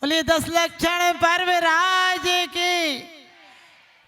बोलिए 10 लक्षण पर्व राज के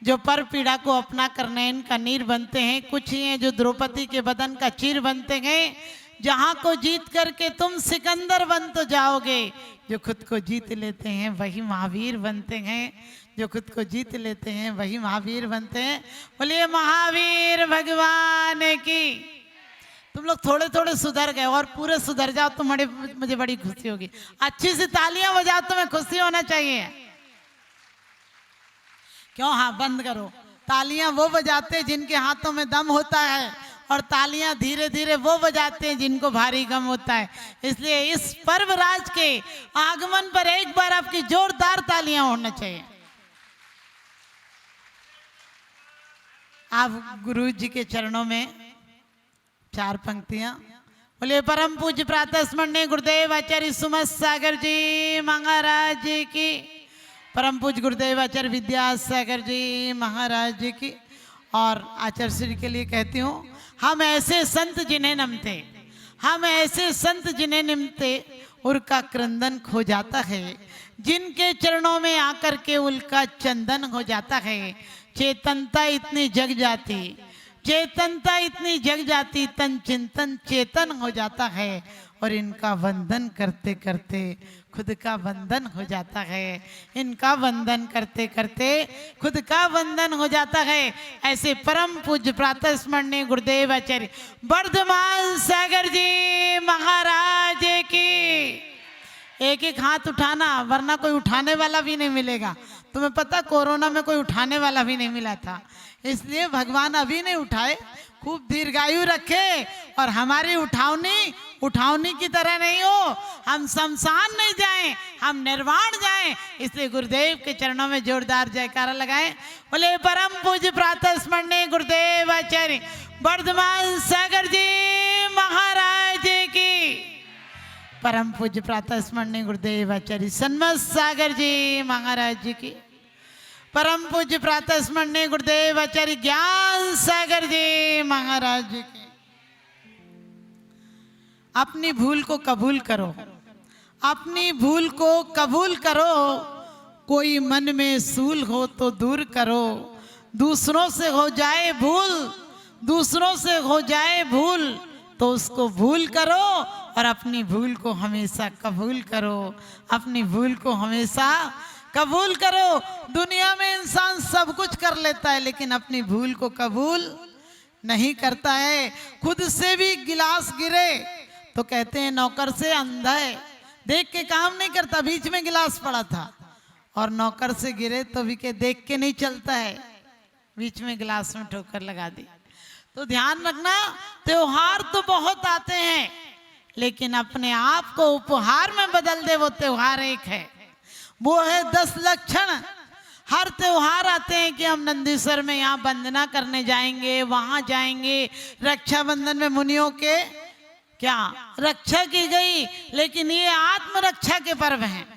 जो पर पीड़ा को अपना कर नयन का नीर बनते हैं, कुछ ही हैं जो द्रौपदी के बदन का चीर बनते हैं। जहां को जीत करके तुम सिकंदर बन तो जाओगे, जो खुद को जीत लेते हैं वही महावीर बनते हैं। जो खुद को जीत लेते हैं वही महावीर बनते हैं। बोलिए महावीर भगवान की। तुम लोग थोड़े थोड़े सुधर गए और पूरे सुधर जाओ तो मुझे बड़ी खुशी होगी। अच्छी सी तालियां बजाओ, तुम्हें खुशी होना चाहिए। क्यों? हाँ, बंद करो। तालियां वो बजाते हैं जिनके हाथों में दम होता है, और तालियां धीरे धीरे वो बजाते हैं जिनको भारी गम होता है। इसलिए इस पर्व राज के आगमन पर एक बार आपकी जोरदार तालियां होना चाहिए। आप गुरु जी के चरणों में 4 पंक्तियां। बोलिए परम पूज्य प्रातः स्मरणीय गुरुदेव आचार्य सुमत सागर जी महाराज जी की। परम पूज्य गुरुदेव आचार्य विद्यासागर जी महाराज जी की। और आचार्य श्री के लिए कहती हूँ, हम ऐसे संत जिन्हें नमते, हम ऐसे संत जिन्हें निमते उनका क्रंदन खो जाता है, जिनके चरणों में आकर के उनका चंदन हो जाता है। चेतनता इतनी जग जाती, चेतनता इतनी जग जाती, तन चिंतन चेतन हो जाता है। और इनका वंदन करते करते खुद का वंदन हो जाता है। इनका वंदन करते करते खुद का वंदन हो जाता है। ऐसे परम पूज्य प्रातः स्मरणीय गुरुदेव आचार्य वर्धमान सागर जी महाराज की। एक एक हाथ उठाना, वरना कोई उठाने वाला भी नहीं मिलेगा। तुम्हें पता, कोरोना में कोई उठाने वाला भी नहीं मिला था, इसलिए भगवान अभी नहीं उठाए। खूब दीर्घायु रखे और हमारी उठावनी की तरह नहीं हो। हम शमशान नहीं जाएं, हम निर्वाण जाएं। इसलिए गुरुदेव के चरणों में जोरदार जयकारा लगाएं। बोले परम पूज्य प्रातः स्मरणीय गुरुदेव आचार्य वर्धमान सागर जी महाराज की। परम पूज्य प्रातः स्मरणीय गुरुदेव आचार्य सन्मत सागर जी महाराज जी की। परम पूज्य प्रातः स्मरणीय गुरुदेव आचार्य ज्ञान सागर जी महाराज जी की। अपनी भूल को कबूल करो, अपनी भूल को कबूल करो। कोई मन में सूल हो तो दूर करो। दूसरों से हो जाए भूल, दूसरों से हो जाए भूल तो उसको भूल करो, और अपनी भूल को हमेशा कबूल करो। अपनी भूल को हमेशा कबूल करो। दुनिया में इंसान सब कुछ कर लेता है, लेकिन अपनी भूल को कबूल नहीं करता है। खुद से भी गिलास गिरे तो कहते हैं नौकर से अंधा है, देख के काम नहीं करता। बीच में गिलास पड़ा था और नौकर से गिरे तो भी के देख के नहीं चलता है, बीच में गिलास में ठोकर लगा दी। तो ध्यान रखना, त्योहार तो बहुत आते हैं, लेकिन अपने आप को उपहार में बदल दे, वो त्योहार एक है, वो है 10 लक्षण। हर त्योहार आते हैं कि हम नंदीसर में यहाँ वंदना करने जाएंगे, वहां जाएंगे। रक्षाबंधन में मुनियों के क्या रक्षा की गई, लेकिन ये आत्मरक्षा के पर्व हैं।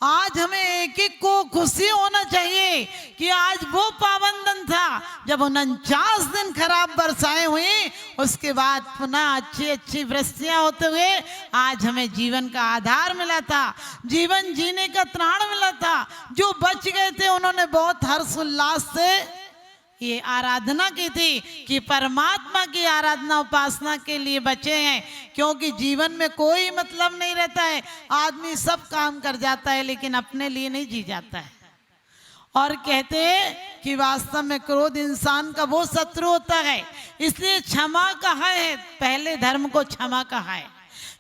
आज हमें एक एक को खुशी होना चाहिए कि आज वो पावन दिन था जब 49 दिन खराब वर्षाएं हुई, उसके बाद पुनः अच्छी अच्छी वृष्टियां होते हुए आज हमें जीवन का आधार मिला था, जीवन जीने का त्राण मिला था। जो बच गए थे उन्होंने बहुत हर्ष उल्लास से ये आराधना की थी कि परमात्मा की आराधना उपासना के लिए बचे हैं। क्योंकि जीवन में कोई मतलब नहीं रहता है, आदमी सब काम कर जाता है लेकिन अपने लिए नहीं जी जाता है। और कहते हैं कि वास्तव में क्रोध इंसान का वो शत्रु होता है, इसलिए क्षमा कहा है, पहले धर्म को क्षमा कहा है।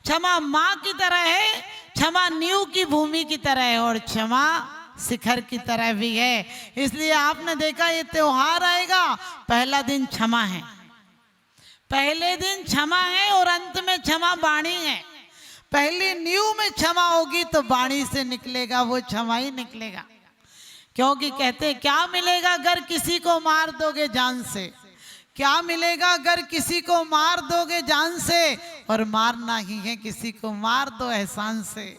क्षमा माँ की तरह है, क्षमा नींव की भूमि की तरह है, और क्षमा शिखर की तरह भी है। इसलिए आपने देखा ये त्योहार आएगा, पहला दिन क्षमा है, पहले दिन क्षमा है और अंत में क्षमा वाणी है। पहली नींव में क्षमा होगी तो वाणी से निकलेगा वो क्षमा ही निकलेगा। क्योंकि कहते क्या मिलेगा अगर किसी को मार दोगे जान से, क्या मिलेगा अगर किसी को मार दोगे जान से, और मारना ही है किसी को मार दो एहसान से,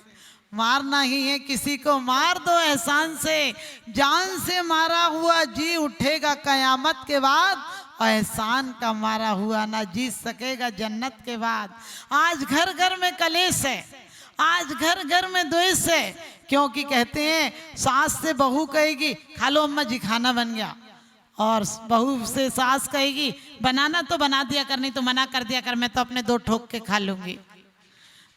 मारना ही है किसी को मार दो एहसान से। जान से मारा हुआ जी उठेगा कयामत के बाद, और एहसान का मारा हुआ ना जी सकेगा जन्नत के बाद। आज घर घर में कलेश है, आज घर घर में द्वेष है। क्योंकि कहते हैं सास से बहू कहेगी खा लो अम्मा जी खाना बन गया, और बहू से सास कहेगी बनाना तो बना दिया कर, नहीं तो मना कर दिया कर, मैं तो अपने 2 ठोक के खा लूंगी।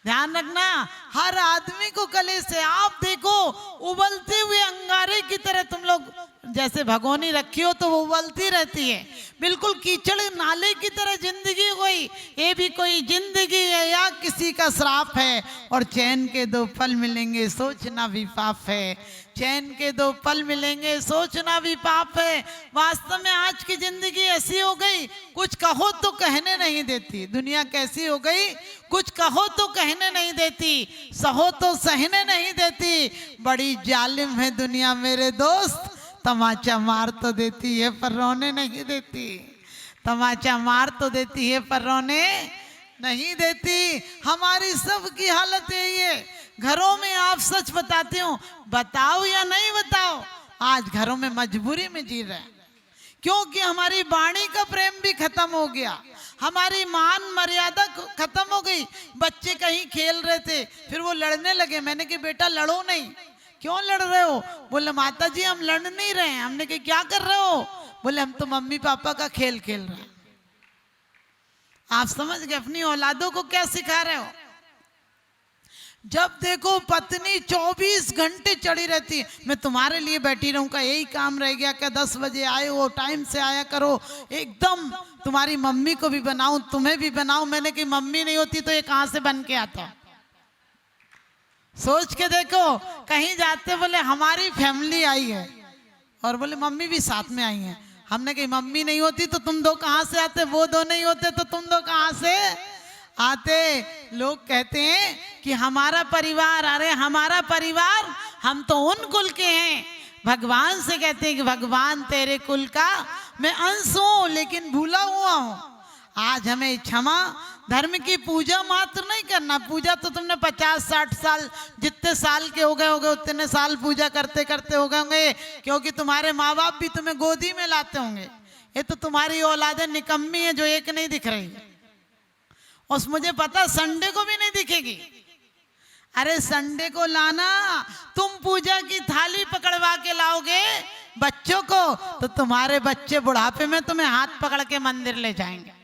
ध्यान रखना, हर आदमी को कलेश है। आप देखो उबलते हुए अंगारे की तरह तुम लोग जैसे भगोनी रखी हो तो वो उबलती रहती है, बिल्कुल कीचड़ नाले की तरह जिंदगी कोई, ये भी कोई जिंदगी है या किसी का श्राप है। और चैन के 2 पल मिलेंगे सोचना भी पाप है, चैन के 2 पल मिलेंगे सोचना भी पाप है। वास्तव में आज की जिंदगी ऐसी हो गई, कुछ कहो तो कहने नहीं देती। दुनिया कैसी हो गई, कुछ कहो तो कहने नहीं देती, सहो तो सहने नहीं देती। बड़ी जालिम है दुनिया मेरे दोस्त, तमाचा मार तो देती है पर रोने नहीं देती, तमाचा मार तो देती है पर रोने नहीं देती। हमारी सब की हालत यही है। घरों में आप सच बताते हो, बताओ या नहीं बताओ, आज घरों में मजबूरी में जी रहे हैं, क्योंकि हमारी वाणी का प्रेम भी खत्म हो गया, हमारी मान मर्यादा खत्म हो गई। बच्चे कहीं खेल रहे थे, फिर वो लड़ने लगे, मैंने कहा बेटा लड़ो नहीं। क्यों लड़ रहे हो? बोले माता जी हम लड़ नहीं रहे हैं। हमने कहा क्या कर रहे हो? बोले हम तो मम्मी पापा का खेल खेल रहे हैं। आप समझ गए अपनी औलादों को क्या सिखा रहे हो? जब देखो पत्नी 24 घंटे चढ़ी रहती है, मैं तुम्हारे लिए बैठी रहूं, का यही काम रह गया क्या? 10 बजे आए हो, टाइम से आया करो, एकदम तुम्हारी मम्मी को भी बनाऊं तुम्हें भी बनाऊं। मैंने कहा मम्मी नहीं होती तो ये कहां से बन के आता? सोच के देखो, कहीं जाते बोले हमारी फैमिली आई है, और बोले मम्मी भी साथ में आई है। हमने कही मम्मी नहीं होती तो तुम 2 कहां से आते? वो 2 नहीं होते तो तुम 2 कहां से आते? लोग कहते हैं कि हमारा परिवार, अरे हमारा परिवार, हम तो उन कुल के हैं। भगवान से कहते हैं कि भगवान तेरे कुल का मैं अंश हूं, लेकिन भूला हुआ हूं। आज हमें क्षमा, धर्म की पूजा मात्र नहीं करना। पूजा तो तुमने 50-60 साल, जितने साल के हो गए उतने साल पूजा करते करते हो गए होंगे, क्योंकि तुम्हारे माँ बाप भी तुम्हें गोदी में लाते होंगे। ये तो तुम्हारी औलादें निकम्मी है जो एक नहीं दिख रही, और मुझे पता संडे को भी नहीं दिखेगी। अरे संडे को लाना, तुम पूजा की थाली पकड़वा के लाओगे बच्चों को, तो तुम्हारे बच्चे बुढ़ापे में तुम्हें हाथ पकड़ के मंदिर ले जाएंगे।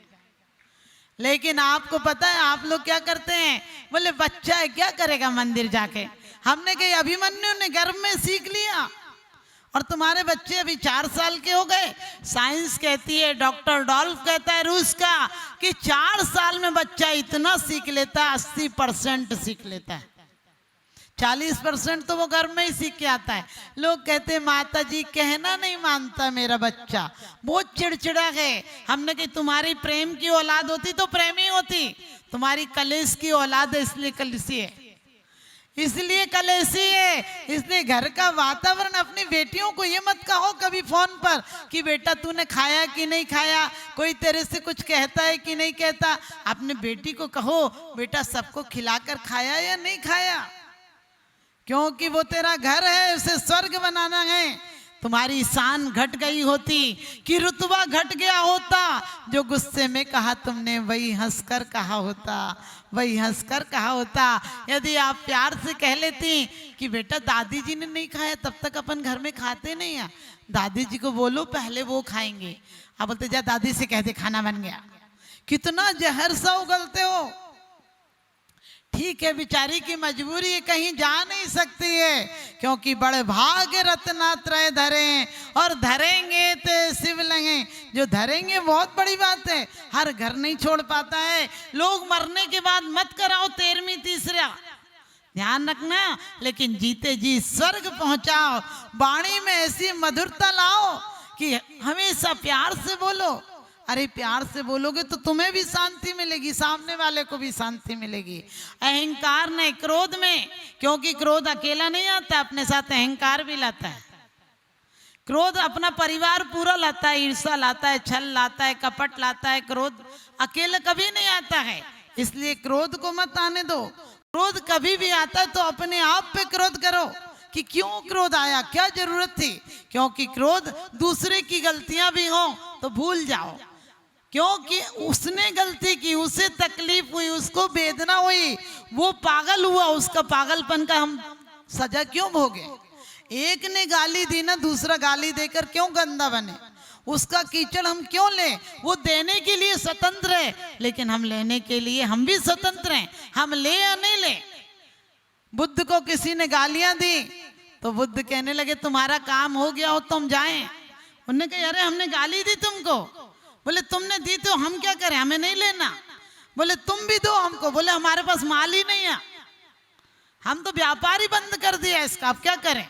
लेकिन आपको पता है आप लोग क्या करते हैं? बोले बच्चा है क्या करेगा मंदिर जाके। हमने कही अभिमन्यु ने गर्भ में सीख लिया, और तुम्हारे बच्चे अभी 4 साल के हो गए। साइंस कहती है, डॉक्टर डॉल्फ कहता है रूस का, कि 4 साल में बच्चा इतना सीख लेता है, 80% सीख लेता है, 40% तो वो घर में ही सीख के आता है। लोग कहते हैं माता जी कहना नहीं मानता मेरा बच्चा, बहुत चिड़चिड़ा है। हमने कही तुम्हारी प्रेम की औलाद होती तो प्रेमी होती, तुम्हारी कलेश की औलाद है इसलिए कलेशी है, इसलिए कलेशी है। इसलिए घर का वातावरण, अपनी बेटियों को ये मत कहो कभी फोन पर कि बेटा तूने खाया कि नहीं खाया, कोई तेरे से कुछ कहता है कि नहीं कहता। अपने बेटी को कहो बेटा सबको खिलाकर खाया या नहीं खाया, क्योंकि वो तेरा घर है, उसे स्वर्ग बनाना है। तुम्हारी शान घट गई होती कि रुतबा घट गया होता, जो गुस्से में कहा तुमने वही हंसकर कहा होता, वही हंसकर कहा होता। यदि आप प्यार से कह लेती कि बेटा दादी जी ने नहीं खाया, तब तक अपन घर में खाते नहीं है, दादी जी को बोलो पहले वो खाएंगे। अब बोलते जा दादी से कहते खाना बन गया। कितना जहर सा उगलते हो। ठीक है बेचारी की मजबूरी है, कहीं जा नहीं सकती है, क्योंकि बड़े भाग्य रत्नात्रय धरे, और धरेंगे ते शिवलिंगे। जो धरेंगे बहुत बड़ी बात है, हर घर नहीं छोड़ पाता है। लोग मरने के बाद मत कराओ 13वीं तीसरा, ध्यान रखना, लेकिन जीते जी स्वर्ग पहुंचाओ। वाणी में ऐसी मधुरता लाओ कि हमेशा प्यार से बोलो। अरे प्यार से बोलोगे तो तुम्हें भी शांति मिलेगी, सामने वाले को भी शांति मिलेगी। अहंकार नहीं, क्रोध में, क्योंकि क्रोध अकेला नहीं आता, अपने साथ अहंकार भी लाता है। क्रोध अपना परिवार पूरा लाता है, ईर्ष्या लाता है, छल लाता है, कपट लाता है। क्रोध अकेले कभी नहीं आता है, इसलिए क्रोध को मत आने दो। क्रोध कभी भी आता है तो अपने आप पे क्रोध करो कि क्यों क्रोध आया, क्या जरूरत थी। क्योंकि क्रोध दूसरे की गलतियां भी हो तो भूल जाओ, क्योंकि उसने गलती की, उसे तकलीफ हुई, उसको वेदना हुई, वो पागल हुआ, उसका पागलपन का हम सजा क्यों भोगे? एक ने गाली दी ना, दूसरा गाली देकर क्यों गंदा बने? उसका कीचड़ हम क्यों लें? वो देने के लिए स्वतंत्र है, लेकिन हम लेने के लिए हम भी स्वतंत्र हैं। हम ले या नहीं ले? बुद्ध को किसी ने गालियां दी तो बुद्ध कहने लगे तुम्हारा काम हो गया हो, तुम जाएं। उन्होंने कहा अरे हमने गाली दी तुमको। बोले तुमने दी तो हम क्या करें, हमें नहीं लेना। बोले तुम भी दो हमको। बोले हमारे पास माल ही नहीं है, हम तो व्यापार ही बंद कर दिया इसका, अब क्या करें?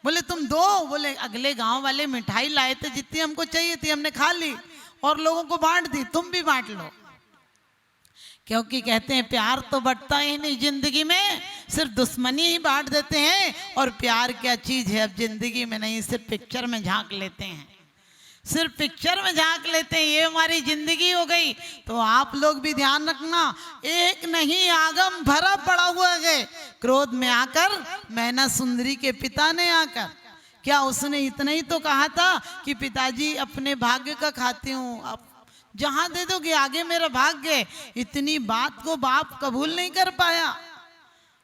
बोले तुम दो। बोले अगले गांव वाले मिठाई लाए थे, जितनी हमको चाहिए थी हमने खा ली और लोगों को बांट दी, तुम भी बांट लो। क्योंकि कहते हैं प्यार तो बढ़ता ही नहीं जिंदगी में, सिर्फ दुश्मनी ही बांट देते हैं। और प्यार क्या चीज है अब जिंदगी में नहीं, सिर्फ पिक्चर में झांक लेते हैं, सिर्फ पिक्चर में झांक लेते हैं। ये हमारी जिंदगी हो गई। तो आप लोग भी ध्यान रखना, एक नहीं आगम भरा पड़ा हुआ है। क्रोध में आकर मैना सुंदरी के पिता ने आकर, क्या उसने इतना ही तो कहा था कि पिताजी अपने भाग्य का खाती हूँ, आप जहां दे दोगे आगे मेरा भाग्य। इतनी बात को बाप कबूल नहीं कर पाया।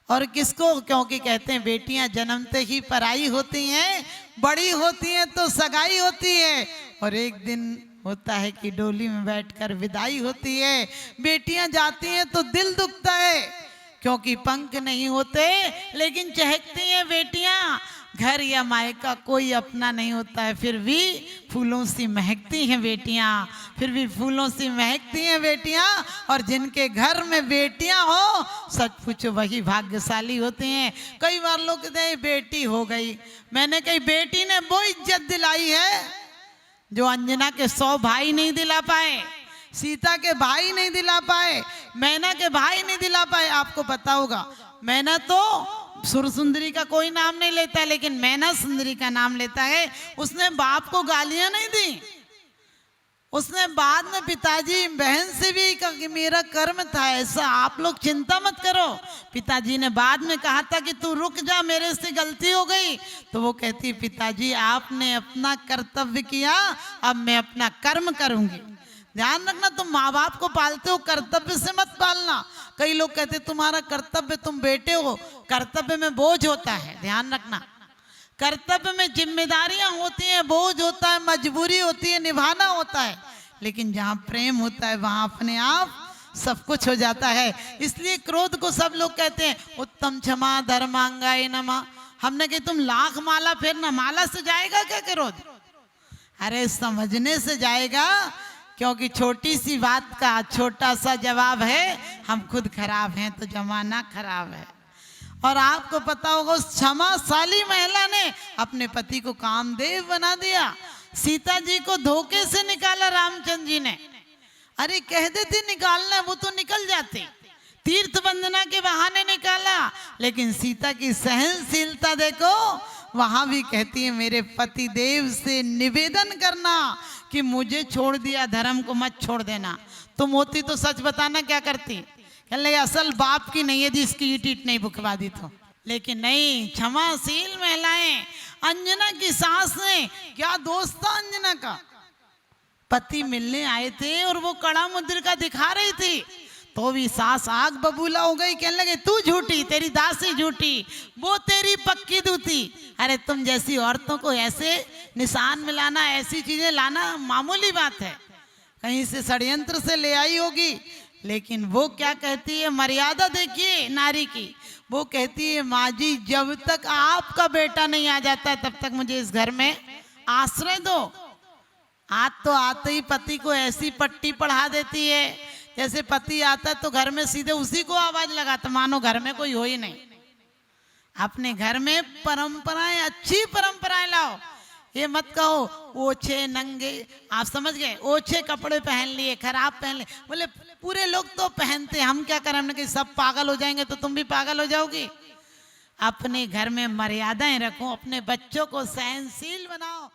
और किसको? क्योंकि कहते हैं बेटियां जन्मते ही पराई होती हैं, बड़ी होती हैं तो सगाई होती है, और एक दिन होता है कि डोली में बैठकर विदाई होती है। बेटियां जाती हैं तो दिल दुखता है, क्योंकि पंख नहीं होते लेकिन चहकती हैं बेटियां। घर या मायका कोई अपना नहीं होता है, फिर भी फूलों सी महकती हैं बेटियां, फिर भी फूलों सी महकती हैं बेटियां। और जिनके घर में बेटियां हो सच पूछो वही भाग्यशाली होते हैं। कई बार लोग कहते हैं बेटी हो गई, मैंने कही बेटी ने वो इज्जत दिलाई है जो अंजना के 100 भाई नहीं दिला पाए, सीता के भाई नहीं दिला पाए, मैना के भाई नहीं दिला पाए। आपको पता होगा मैना तो सुरसुंदरी का कोई नाम नहीं लेता है, लेकिन मैना सुंदरी का नाम लेता है। उसने बाप को गालियां नहीं दी, उसने बाद में पिताजी बहन से भी कहा कि मेरा कर्म था ऐसा, आप लोग चिंता मत करो। पिताजी ने बाद में कहा था कि तू रुक जा, मेरे से गलती हो गई। तो वो कहती पिताजी आपने अपना कर्तव्य किया, अब मैं अपना कर्म करूंगी। ध्यान रखना, तुम माँ बाप को पालते हो कर्तव्य से मत पालना। कई लोग कहते तुम्हारा कर्तव्य, तुम बेटे हो, कर्तव्य में बोझ होता है। ध्यान रखना, कर्तव्य में जिम्मेदारियां होती हैं, बोझ होता है, मजबूरी होती है, निभाना होता है। लेकिन जहाँ प्रेम होता है वहां अपने आप सब कुछ हो जाता है। इसलिए क्रोध को सब लोग कहते हैं उत्तम क्षमा धर्मांगाय नमः। हमने कही तुम लाख माला फेरना, माला से जाएगा क्या क्रोध? अरे समझने से जाएगा, क्योंकि छोटी सी बात का छोटा सा जवाब है हम खुद खराब हैं तो जमाना खराब है। और आपको पता होगा उस क्षमाशाली महिला ने अपने पति को कामदेव बना दिया। सीता जी को धोखे से निकाला रामचंद्र जी ने। अरे कह देते निकालना, वो तो निकल जाते, तीर्थ वंदना के बहाने निकाला। लेकिन सीता की सहनशीलता देखो, वहां भी कहती है मेरे पति देव से निवेदन करना कि मुझे छोड़ दिया, धर्म को मत छोड़ देना। तुम होती तो सच बताना क्या करती? कहने असल बाप की नहीं है जिसकी ईट ईट नहीं बुकवा दी तो। लेकिन नहीं, क्षमाशील महिलाएं। अंजना की सास ने, क्या दोस्त था अंजना का, पति मिलने आए थे और वो कड़ा मुद्रिका दिखा रही थी, तो भी सास आग बबूला हो गई। कहने लगे तू झूठी, तेरी दासी झूठी, वो तेरी पक्की दूती। अरे तुम जैसी औरतों को ऐसे निशान मिलाना, ऐसी चीजें लाना मामूली बात है, कहीं से षड्यंत्र से ले आई होगी। लेकिन वो क्या कहती है, मर्यादा देखिए नारी की। वो कहती है माँ जी जब तक आपका बेटा नहीं आ जाता है तब तक मुझे इस घर में आश्रय दो। आज तो आते ही पति को ऐसी पट्टी पढ़ा देती है, जैसे पति आता है तो घर में सीधे उसी को आवाज लगाता, मानो घर में कोई हो ही नहीं। अपने घर में परंपराएं, अच्छी परंपराएं लाओ। ये मत कहो ओछे नंगे, आप समझ गए, ओछे कपड़े पहन लिए, खराब पहन लिए। बोले पूरे लोग तो पहनते, हम क्या करें? हमने कहा सब पागल हो जाएंगे तो तुम भी पागल हो जाओगी। अपने घर में मर्यादाएं रखो, अपने बच्चों को सहनशील बनाओ।